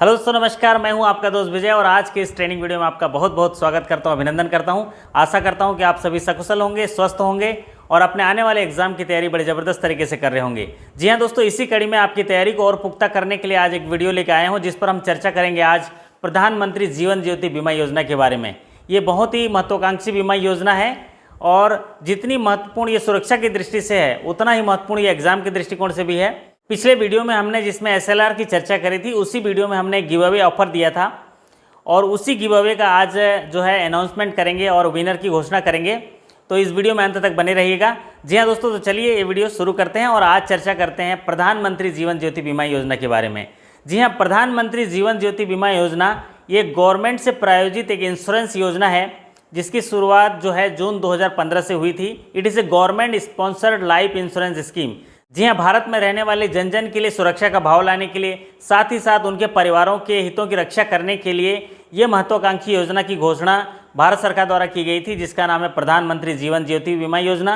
Hello दोस्तों, नमस्कार। मैं हूं आपका दोस्त विजय और आज के इस ट्रेनिंग वीडियो में आपका बहुत बहुत स्वागत करता हूं, अभिनंदन करता हूं। आशा करता हूं कि आप सभी सकुशल होंगे, स्वस्थ होंगे और अपने आने वाले एग्जाम की तैयारी बड़े ज़बरदस्त तरीके से कर रहे होंगे। जी हां दोस्तों, इसी कड़ी में आपकी तैयारी को और पुख्ता करने के लिए आज एक वीडियो लेकर आया हूँ, जिस पर हम चर्चा करेंगे आज प्रधानमंत्री जीवन ज्योति बीमा योजना के बारे में। ये बहुत ही महत्वाकांक्षी बीमा योजना है और जितनी महत्वपूर्ण ये सुरक्षा की दृष्टि से है, उतना ही महत्वपूर्ण ये एग्जाम के दृष्टिकोण से भी है। पिछले वीडियो में हमने जिसमें SLR की चर्चा करी थी, उसी वीडियो में हमने गिव अवे ऑफर दिया था और उसी गिव अवे का आज जो है अनाउंसमेंट करेंगे और विनर की घोषणा करेंगे। तो इस वीडियो में अंत तक बने रहिएगा। जी हाँ दोस्तों, तो चलिए ये वीडियो शुरू करते हैं और आज चर्चा करते हैं प्रधानमंत्री जीवन ज्योति बीमा योजना के बारे में। जी हाँ, प्रधानमंत्री जीवन ज्योति बीमा योजना ये गवर्नमेंट से प्रायोजित एक इंश्योरेंस योजना है, जिसकी शुरुआत जो है जून 2015 से हुई थी। It is a government sponsored life insurance scheme. जी हाँ, भारत में रहने वाले जन जन के लिए सुरक्षा का भाव लाने के लिए, साथ ही साथ उनके परिवारों के हितों की रक्षा करने के लिए ये महत्वाकांक्षी योजना की घोषणा भारत सरकार द्वारा की गई थी, जिसका नाम है प्रधानमंत्री जीवन ज्योति बीमा योजना।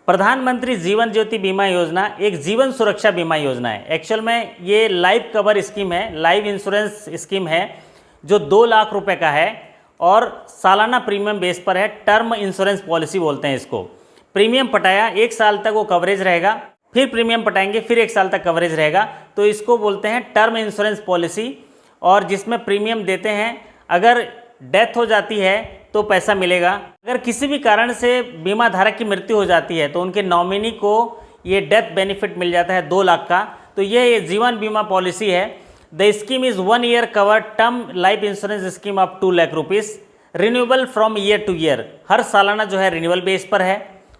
प्रधानमंत्री जीवन ज्योति बीमा योजना एक जीवन सुरक्षा बीमा योजना है। एक्चुअल में ये लाइफ कवर स्कीम है, लाइफ इंश्योरेंस स्कीम है, जो 2 लाख रुपए का है और सालाना प्रीमियम बेस पर है। टर्म इंश्योरेंस पॉलिसी बोलते हैं इसको। प्रीमियम पटाया 1 साल तक वो कवरेज रहेगा, फिर प्रीमियम पटाएंगे, फिर 1 साल तक कवरेज रहेगा, तो इसको बोलते हैं टर्म इंश्योरेंस पॉलिसी। और जिसमें प्रीमियम देते हैं, अगर डेथ हो जाती है तो पैसा मिलेगा। अगर किसी भी कारण से बीमा धारक की मृत्यु हो जाती है तो उनके नॉमिनी को ये डेथ बेनिफिट मिल जाता है 2 लाख का। तो ये जीवन बीमा पॉलिसी है। The scheme is 1 year cover term life insurance scheme of 2 lakh rupees, renewable from year to year. हर सालाना जो है रिन्यूअल बेस पर है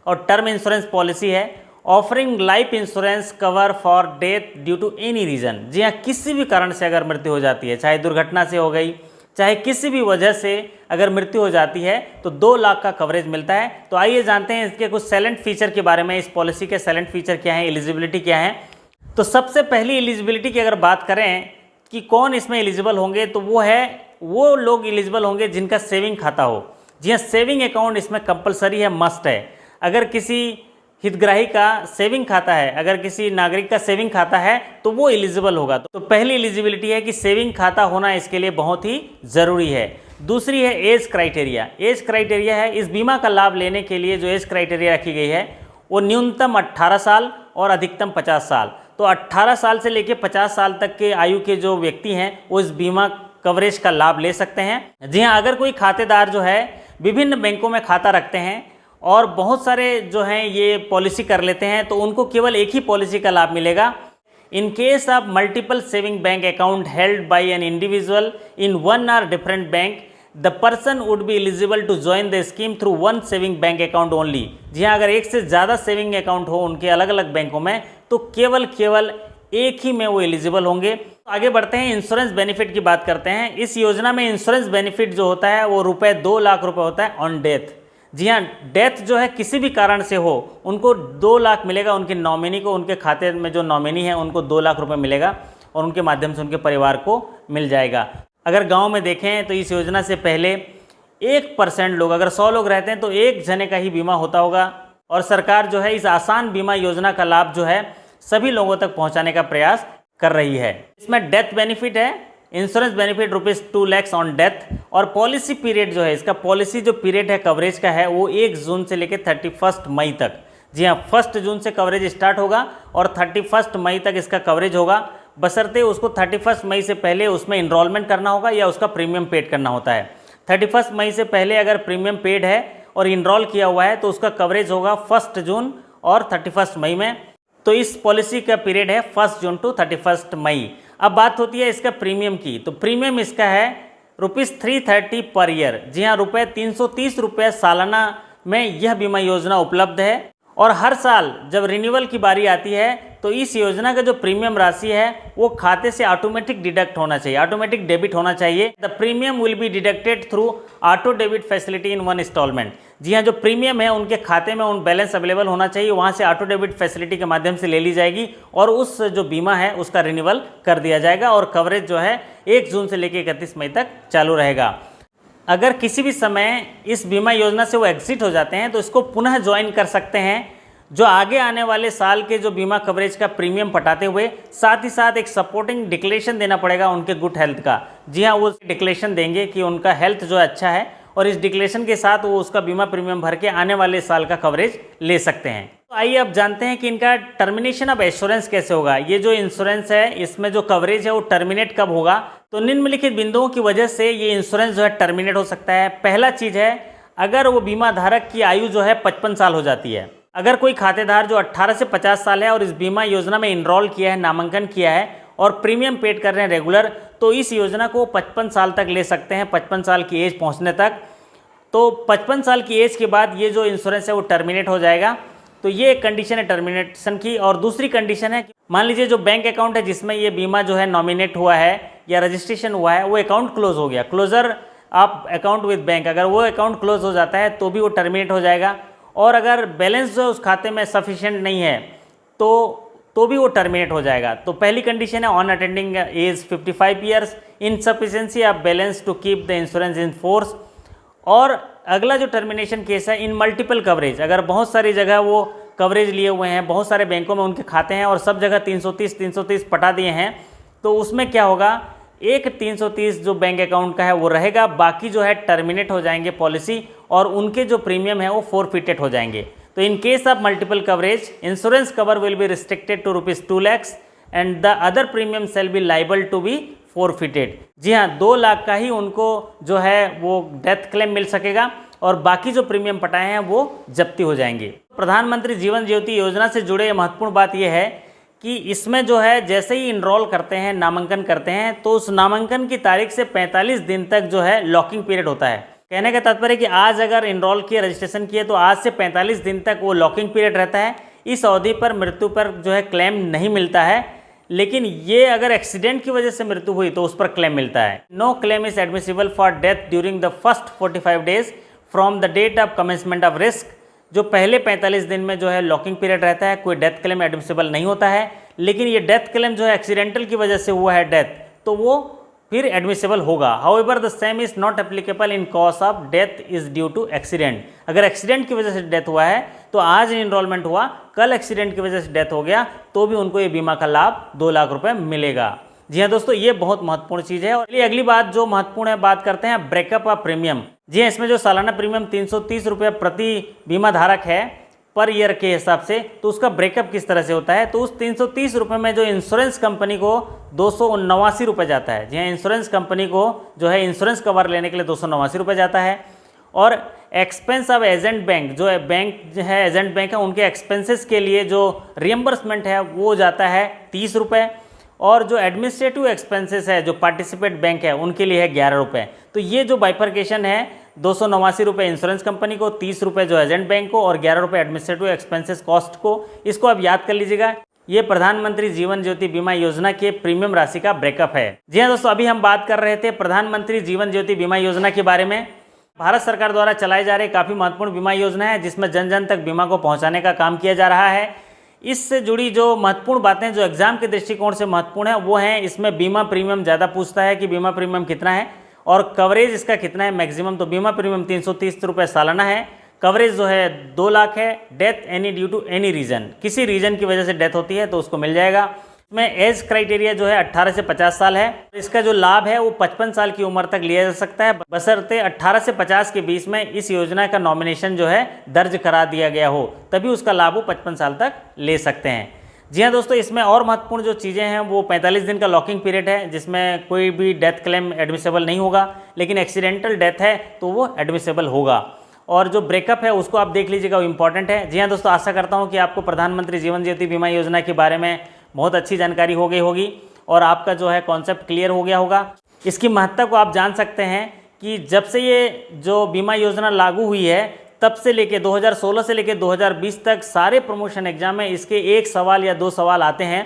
और टर्म इंश्योरेंस पॉलिसी है। Offering life insurance cover for death due to any reason. जी हाँ, किसी भी कारण से अगर मृत्यु हो जाती है, चाहे दुर्घटना से हो गई, चाहे किसी भी वजह से अगर मृत्यु हो जाती है, तो 2 लाख का कवरेज मिलता है। तो आइए जानते हैं इसके कुछ साइलेंट फीचर के बारे में। इस पॉलिसी के साइलेंट फीचर क्या हैं, एलिजिबिलिटी क्या है। तो सबसे पहली एलिजिबिलिटी की अगर बात करें कि कौन इसमें एलिजिबल होंगे, तो वो लोग एलिजिबल होंगे जिनका सेविंग खाता हो। जी हाँ, सेविंग अकाउंट इसमें कंपलसरी है, मस्ट है। अगर किसी हितग्राही का सेविंग खाता है, अगर किसी नागरिक का सेविंग खाता है, तो वो एलिजिबल होगा। तो पहली एलिजिबिलिटी है कि सेविंग खाता होना इसके लिए बहुत ही ज़रूरी है। दूसरी है एज क्राइटेरिया। एज क्राइटेरिया है, इस बीमा का लाभ लेने के लिए जो एज क्राइटेरिया रखी गई है वो न्यूनतम 18 साल और अधिकतम 50 साल। तो 18 साल से लेकर 50 साल तक के आयु के जो व्यक्ति हैं वो इस बीमा कवरेज का लाभ ले सकते हैं। जी हाँ, अगर कोई खातेदार जो है विभिन्न बैंकों में खाता रखते हैं और बहुत सारे जो हैं ये पॉलिसी कर लेते हैं, तो उनको केवल एक ही पॉलिसी का लाभ मिलेगा। In case of multiple saving bank account held by an individual in 1 और different bank, the person would be eligible to join the scheme through 1 saving bank account only. जी हाँ, अगर एक से ज़्यादा सेविंग अकाउंट हो उनके अलग अलग बैंकों में, तो केवल एक ही में वो एलिजिबल होंगे। आगे बढ़ते हैं, इंश्योरेंस बेनिफिट की बात करते हैं। इस योजना में इंश्योरेंस बेनिफिट जो होता है वो 2 लाख रुपये होता है ऑन डेथ। जी हाँ, डेथ जो है किसी भी कारण से हो, उनको 2 लाख मिलेगा। उनके नॉमिनी को, उनके खाते में जो नॉमिनी है उनको 2 लाख रुपए मिलेगा और उनके माध्यम से उनके परिवार को मिल जाएगा। अगर गांव में देखें तो इस योजना से पहले 1% लोग, अगर 100 लोग रहते हैं तो 1 जने का ही बीमा होता होगा। और सरकार जो है इस आसान बीमा योजना का लाभ जो है सभी लोगों तक पहुँचाने का प्रयास कर रही है। इसमें डेथ बेनिफिट है, insurance benefit ₹2 lakh on death. और पॉलिसी पीरियड जो है, इसका पॉलिसी जो पीरियड है कवरेज का है वो 1 जून से लेकर 31 मई तक। जी हाँ, 1 जून से कवरेज स्टार्ट होगा और 31 मई तक इसका कवरेज होगा, बशर्ते उसको 31 मई से पहले उसमें इनरोलमेंट करना होगा या उसका प्रीमियम पेड करना होता है। 31 मई से पहले अगर प्रीमियम पेड है और इनरोल किया हुआ है तो उसका कवरेज होगा 1 जून और 31 मई में। तो इस पॉलिसी का पीरियड है 1 जून टू 31 मई। अब बात होती है इसका प्रीमियम की। तो प्रीमियम इसका है ₹330 पर ईयर। जी हाँ, ₹330 सालाना में यह बीमा योजना उपलब्ध है। और हर साल जब रिन्यूअल की बारी आती है तो इस योजना का जो प्रीमियम राशि है वो खाते से ऑटोमेटिक डिडक्ट होना चाहिए, ऑटोमेटिक डेबिट होना चाहिए। The premium will be deducted through auto debit facility in 1 instalment. जी हाँ, जो प्रीमियम है उनके खाते में उन बैलेंस अवेलेबल होना चाहिए, वहाँ से ऑटो डेबिट फैसिलिटी के माध्यम से ले ली जाएगी और उस जो बीमा है उसका रिन्यूअल कर दिया जाएगा और कवरेज जो है 1 जून से लेकर 31 मई तक चालू रहेगा। अगर किसी भी समय इस बीमा योजना से वो एग्जिट हो जाते हैं तो इसको पुनः ज्वाइन कर सकते हैं जो आगे आने वाले साल के जो बीमा कवरेज का प्रीमियम पटाते हुए साथ ही साथ एक सपोर्टिंग डिक्लेरेशन देना पड़ेगा उनके गुड हेल्थ का। जी हाँ, वो डिक्लेरेशन देंगे कि उनका हेल्थ जो है अच्छा है और इस डिक्लेरेशन के साथ वो उसका बीमा प्रीमियम भर के आने वाले साल का कवरेज ले सकते हैं। तो आइए अब जानते हैं कि इनका टर्मिनेशन ऑफ एश्योरेंस कैसे होगा। ये जो इंश्योरेंस है इसमें जो कवरेज है वो टर्मिनेट कब होगा। तो निम्नलिखित बिंदुओं की वजह से ये इंश्योरेंस जो है टर्मिनेट हो सकता है। पहला चीज़ है, अगर वो बीमा धारक की आयु जो है 55 साल हो जाती है। अगर कोई खातेदार जो 18 से 50 साल है और इस बीमा योजना में इनरोल किया है, नामांकन किया है और प्रीमियम पेड कर रहे हैं रेगुलर, तो इस योजना को 55 साल तक ले सकते हैं, 55 साल की एज पहुंचने तक। तो 55 साल की एज के बाद ये जो इंश्योरेंस है वो टर्मिनेट हो जाएगा। तो ये एक कंडीशन है टर्मिनेशन की। और दूसरी कंडीशन है, मान लीजिए जो बैंक अकाउंट है जिसमें ये बीमा जो है नॉमिनेट हुआ है या रजिस्ट्रेशन हुआ है, वो अकाउंट क्लोज हो गया, क्लोजर आप अकाउंट विद बैंक, अगर वो अकाउंट क्लोज हो जाता है तो भी वो टर्मिनेट हो जाएगा। और अगर बैलेंस जो उस खाते में सफिशिएंट नहीं है तो भी वो टर्मिनेट हो जाएगा। तो पहली कंडीशन है on attending age 55 years, insufficiency of balance to keep the insurance in force. और अगला जो टर्मिनेशन केस है, इन मल्टीपल कवरेज, अगर बहुत सारी जगह वो कवरेज लिए हुए हैं, बहुत सारे बैंकों में उनके खाते हैं और सब जगह 330 पटा दिए हैं, तो उसमें क्या होगा, एक 330 जो बैंक अकाउंट का है वो रहेगा, बाकी जो है टर्मिनेट हो जाएंगे पॉलिसी और उनके जो प्रीमियम है वो फोरफिटेड हो जाएंगे। तो in case of multiple coverage, insurance cover will be restricted to ₹2 lakh and the other premium shall be liable to be forfeited. जी हाँ, 2 लाख का ही उनको जो है वो डेथ क्लेम मिल सकेगा और बाकी जो प्रीमियम पटाए हैं वो जब्ती हो जाएंगे। प्रधानमंत्री जीवन ज्योति योजना से जुड़े महत्वपूर्ण बात यह है कि इसमें जो है जैसे ही इनरोल करते हैं, नामांकन करते हैं, तो उस नामांकन की तारीख से 45 दिन तक जो है लॉकिंग पीरियड होता है। कहने का तात्पर्य कि आज अगर इनरोल किए, रजिस्ट्रेशन किए, तो आज से 45 दिन तक वो लॉकिंग पीरियड रहता है। इस अवधि पर मृत्यु पर जो है क्लेम नहीं मिलता है, लेकिन ये अगर एक्सीडेंट की वजह से मृत्यु हुई तो उस पर क्लेम मिलता है। No claim is admissible for death during the first 45 days from the date of commencement of risk. जो पहले 45 दिन में जो है लॉकिंग पीरियड रहता है, कोई डेथ क्लेम एडमिसिबल नहीं होता है। लेकिन ये डेथ क्लेम जो है एक्सीडेंटल की वजह से हुआ है डेथ, तो वो फिर एडमिसिबल होगा। However the same is not applicable in cause of death is due to accident. अगर एक्सीडेंट की वजह से डेथ हुआ है तो आज इनरोलमेंट हुआ, कल एक्सीडेंट की वजह से डेथ हो गया, तो भी उनको ये बीमा का लाभ 2 लाख रुपए मिलेगा। जी हाँ दोस्तों, ये बहुत महत्वपूर्ण चीज़ है। और अगली बात जो महत्वपूर्ण है, बात करते हैं ब्रेकअप ऑफ प्रीमियम। जी हाँ, इसमें जो सालाना प्रीमियम 330 रुपये प्रति बीमा धारक है पर ईयर के हिसाब से, तो उसका ब्रेकअप किस तरह से होता है। तो उस 330 रुपये में जो इंश्योरेंस कंपनी को 289 रुपये जाता है। जी हाँ, इंश्योरेंस कंपनी को जो है इंश्योरेंस कवर लेने के लिए 289 रुपये जाता है। और एक्सपेंस ऑफ एजेंट बैंक, जो है बैंक जो है एजेंट बैंक है, उनके एक्सपेंसेस के लिए जो रियम्बर्समेंट है वो जाता है 30 रुपये। और जो एडमिनिस्ट्रेटिव एक्सपेंसेस है, जो पार्टिसिपेट बैंक है, उनके लिए है 11 रुपये। तो ये जो बाइफर्केशन है, 289 रुपये इंश्योरेंस कंपनी को, 30 रुपये जो एजेंट बैंक को और 11 रुपये एडमिनिस्ट्रेटिव एक्सपेंसेस कॉस्ट को, इसको आप याद कर लीजिएगा। ये प्रधानमंत्री जीवन ज्योति बीमा योजना के प्रीमियम राशि का ब्रेकअप है। जी हाँ दोस्तों, अभी हम बात कर रहे थे प्रधानमंत्री जीवन ज्योति बीमा योजना के बारे में। भारत सरकार द्वारा चलाई जा रही काफ़ी महत्वपूर्ण बीमा योजना है, जिसमें जन जन तक बीमा को पहुँचाने का काम किया जा रहा है। इससे जुड़ी जो महत्वपूर्ण बातें जो एग्जाम के दृष्टिकोण से महत्वपूर्ण है वो हैं, इसमें बीमा प्रीमियम ज़्यादा पूछता है कि बीमा प्रीमियम कितना है और कवरेज इसका कितना है मैक्सिमम। तो बीमा प्रीमियम 330 रुपये सालाना है, कवरेज जो है 2 लाख है। Death any due to any reason, किसी रीज़न की वजह से डेथ होती है तो उसको मिल जाएगा। इसमें एज क्राइटेरिया जो है 18 से 50 साल है। इसका जो लाभ है वो 55 साल की उम्र तक लिया जा सकता है, बशर्ते 18 से 50 के बीच में इस योजना का नॉमिनेशन जो है दर्ज करा दिया गया हो, तभी उसका लाभ वो 55 साल तक ले सकते हैं। जी हाँ दोस्तों, इसमें और महत्वपूर्ण जो चीज़ें हैं वो 45 दिन का लॉकिंग पीरियड है, जिसमें कोई भी डेथ क्लेम एडमिसेबल नहीं होगा, लेकिन एक्सीडेंटल डेथ है तो वो एडमिसेबल होगा। और जो ब्रेकअप है उसको आप देख लीजिएगा, वो इंपॉर्टेंट है। जी हाँ दोस्तों, आशा करता हूँ कि आपको प्रधानमंत्री जीवन ज्योति बीमा योजना के बारे में बहुत अच्छी जानकारी हो गई होगी और आपका जो है कॉन्सेप्ट क्लियर हो गया होगा। इसकी महत्ता को आप जान सकते हैं कि जब से ये जो बीमा योजना लागू हुई है, तब से लेके 2016 से लेके 2020 तक सारे प्रमोशन एग्जाम में इसके 1 सवाल या 2 सवाल आते हैं।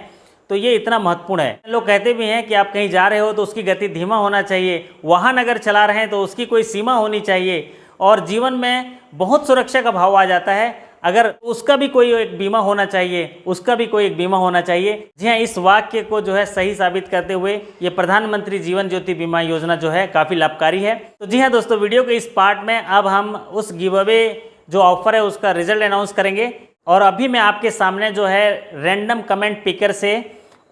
तो ये इतना महत्वपूर्ण है। लोग कहते भी हैं कि आप कहीं जा रहे हो तो उसकी गति धीमा होना चाहिए, वाहन अगर चला रहे हैं तो उसकी कोई सीमा होनी चाहिए, और जीवन में बहुत सुरक्षा का भाव आ जाता है, अगर उसका भी कोई एक बीमा होना चाहिए, उसका भी कोई एक बीमा होना चाहिए। जी हाँ, इस वाक्य को जो है सही साबित करते हुए ये प्रधानमंत्री जीवन ज्योति बीमा योजना जो है काफ़ी लाभकारी है। तो जी हाँ दोस्तों, वीडियो के इस पार्ट में अब हम उस गिव अवे जो ऑफर है उसका रिजल्ट अनाउंस करेंगे। और अभी मैं आपके सामने जो है रैंडम कमेंट पिकर से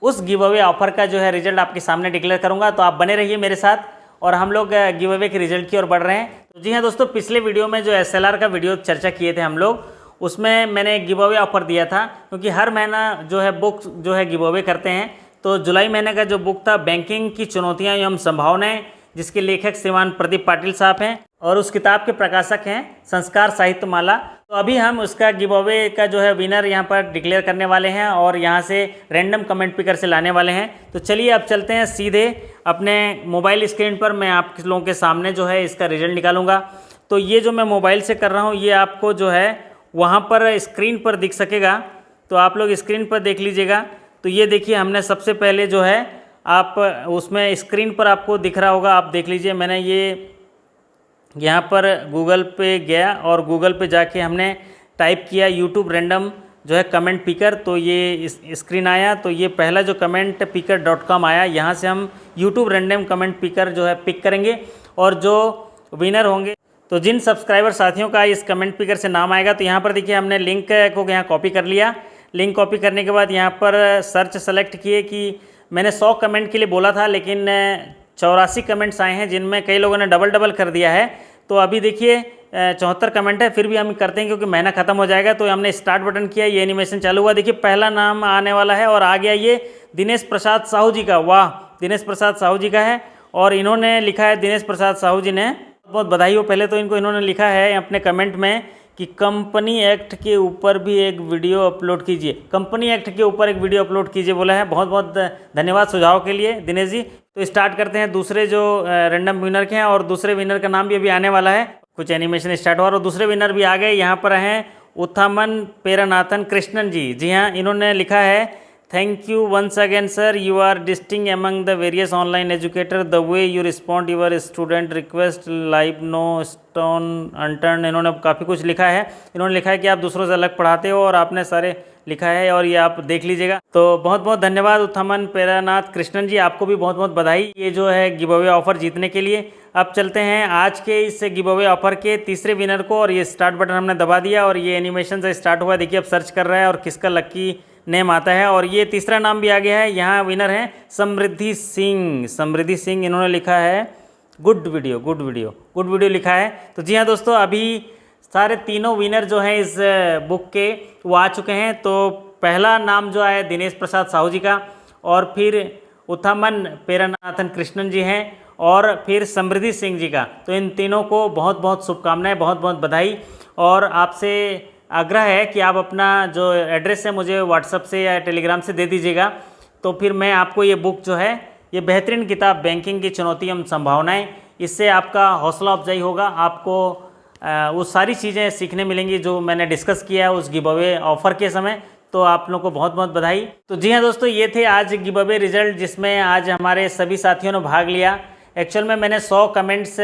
उस गिव अवे ऑफर का जो है रिजल्ट आपके सामने डिक्लेयर करूंगा। तो आप बने रहिए मेरे साथ और हम लोग गिव अवे के रिजल्ट की ओर बढ़ रहे हैं। तो जी हाँ दोस्तों, पिछले वीडियो में जो SLR का वीडियो चर्चा किए थे हम लोग, उसमें मैंने गिव अवे ऑफर दिया था, क्योंकि हर महीना जो है बुक जो है गिव अवे करते हैं। तो जुलाई महीने का जो बुक था बैंकिंग की चुनौतियाँ एवं संभावनाएं, जिसके लेखक श्रीमान प्रदीप पाटिल साहब हैं और उस किताब के प्रकाशक हैं संस्कार साहित्य माला। तो अभी हम उसका गिव अवे का जो है विनर यहाँ पर डिक्लेयर करने वाले हैं और यहाँ से रैंडम कमेंट पिकर से लाने वाले हैं। तो चलिए अब चलते हैं सीधे अपने मोबाइल स्क्रीन पर। मैं आप लोगों के सामने जो है इसका रिजल्ट निकालूंगा। तो ये जो मैं मोबाइल से कर रहा हूँ, ये आपको जो है वहाँ पर स्क्रीन पर दिख सकेगा। तो आप लोग स्क्रीन पर देख लीजिएगा। तो ये देखिए, हमने सबसे पहले जो है आप उसमें स्क्रीन पर आपको दिख रहा होगा, आप देख लीजिए। मैंने ये यहाँ पर गूगल पे गया और गूगल पे जाके हमने टाइप किया यूट्यूब रैंडम जो है कमेंट पिकर। तो ये स्क्रीन आया। तो ये पहला जो कमेंट picker.com आया, यहाँ से हम यूट्यूब रैंडम कमेंट पिकर जो है पिक करेंगे और जो विनर होंगे, तो जिन सब्सक्राइबर साथियों का इस कमेंट पिकर से नाम आएगा, तो यहाँ पर देखिए हमने लिंक को यहाँ कॉपी कर लिया। लिंक कॉपी करने के बाद यहाँ पर सर्च सेलेक्ट किए कि मैंने 100 कमेंट के लिए बोला था, लेकिन 84 कमेंट्स आए हैं, जिनमें कई लोगों ने डबल कर दिया है। तो अभी देखिए 74 कमेंट है, फिर भी हम करते हैं क्योंकि महीना खत्म हो जाएगा। तो हमने स्टार्ट बटन किया, ये एनिमेशन चालू हुआ। देखिए पहला नाम आने वाला है और आ गया ये दिनेश प्रसाद साहू जी का। वाह, दिनेश प्रसाद साहू जी का है और इन्होंने लिखा है, दिनेश प्रसाद साहू जी ने, बहुत बधाई हो पहले तो इनको। इन्होंने लिखा है अपने कमेंट में कि कंपनी एक्ट के ऊपर भी एक वीडियो अपलोड कीजिए, कंपनी एक्ट के ऊपर एक वीडियो अपलोड कीजिए बोला है। बहुत बहुत धन्यवाद सुझाव के लिए दिनेश जी। तो स्टार्ट करते हैं दूसरे जो रैंडम विनर के हैं, और दूसरे विनर का नाम भी अभी आने वाला है। कुछ एनिमेशन स्टार्ट हुआ और दूसरे विनर भी आ गए। यहाँ पर हैं उत्थामन पेरानाथन कृष्णन जी। जी हाँ, इन्होंने लिखा है, thank you once again sir, you are distinct among the various online educator, the way you respond your student request leave no stone unturned. इन्होंने काफ़ी कुछ लिखा है। इन्होंने लिखा है कि आप दूसरों से अलग पढ़ाते हो और आपने सारे लिखा है और ये आप देख लीजिएगा। तो बहुत बहुत धन्यवाद उत्थामन पेरानाथ कृष्णन जी, आपको भी बहुत बहुत बधाई ये जो है गिव अवे ऑफर जीतने के लिए। अब चलते हैं आज के इस गिव अवे ऑफर के तीसरे विनर को, और ये स्टार्ट बटन हमने दबा दिया और ये एनिमेशन से स्टार्ट हुआ। देखिए अब सर्च कर रहा है और किसका लकी नेम आता है, और ये तीसरा नाम भी आ गया है। यहाँ विनर हैं समृद्धि सिंह। समृद्धि सिंह, इन्होंने लिखा है गुड वीडियो लिखा है। तो जी हाँ दोस्तों, अभी सारे तीनों विनर जो हैं इस बुक के वो आ चुके हैं। तो पहला नाम जो है दिनेश प्रसाद साहू जी का, और फिर उत्थामन पेरानाथन कृष्णन जी हैं, और फिर समृद्धि सिंह जी का। तो इन तीनों को बहुत बहुत शुभकामनाएं, बहुत बहुत बधाई। और आपसे आग्रह है कि आप अपना जो एड्रेस है मुझे व्हाट्सएप से या टेलीग्राम से दे दीजिएगा। तो फिर मैं आपको ये बुक जो है, ये बेहतरीन किताब बैंकिंग की चुनौती एवं संभावनाएं, इससे आपका हौसला अफजाई होगा। आपको वो सारी चीज़ें सीखने मिलेंगी जो मैंने डिस्कस किया है उस गिव अवे ऑफर के समय। तो आप लोगों को बहुत बहुत बधाई। तो जी हाँ दोस्तों, ये थे आज गिव अवे रिजल्ट, जिसमें आज हमारे सभी साथियों ने भाग लिया। एक्चुअल में मैंने 100 कमेंट्स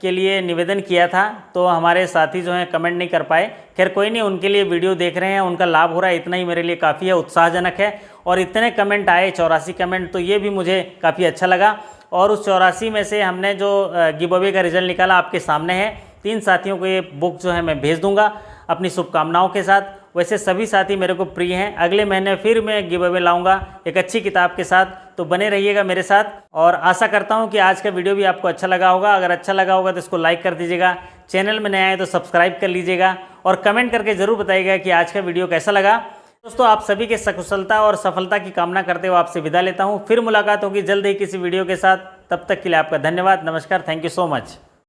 के लिए निवेदन किया था, तो हमारे साथी जो हैं कमेंट नहीं कर पाए। खैर कोई नहीं, उनके लिए वीडियो देख रहे हैं, उनका लाभ हो रहा है, इतना ही मेरे लिए काफ़ी है, उत्साहजनक है। और इतने कमेंट आए 84 कमेंट, तो ये भी मुझे काफ़ी अच्छा लगा। और उस 84 में से हमने जो गिव अवे का रिजल्ट निकाला आपके सामने है। 3 साथियों को ये बुक जो है मैं भेज दूंगा अपनी शुभकामनाओं के साथ। वैसे सभी साथी मेरे को प्रिय हैं। अगले महीने फिर मैं गिव अवे लाऊंगा एक अच्छी किताब के साथ, तो बने रहिएगा मेरे साथ। और आशा करता हूं कि आज का वीडियो भी आपको अच्छा लगा होगा। अगर अच्छा लगा होगा तो इसको लाइक कर दीजिएगा, चैनल में नया है तो सब्सक्राइब कर लीजिएगा, और कमेंट करके ज़रूर बताइएगा कि आज का वीडियो कैसा लगा। दोस्तों, आप सभी के सकुशलता और सफलता की कामना करते हुए आपसे विदा लेता हूँ। फिर मुलाकात होगी जल्द ही किसी वीडियो के साथ। तब तक के लिए आपका धन्यवाद, नमस्कार, थैंक यू सो मच।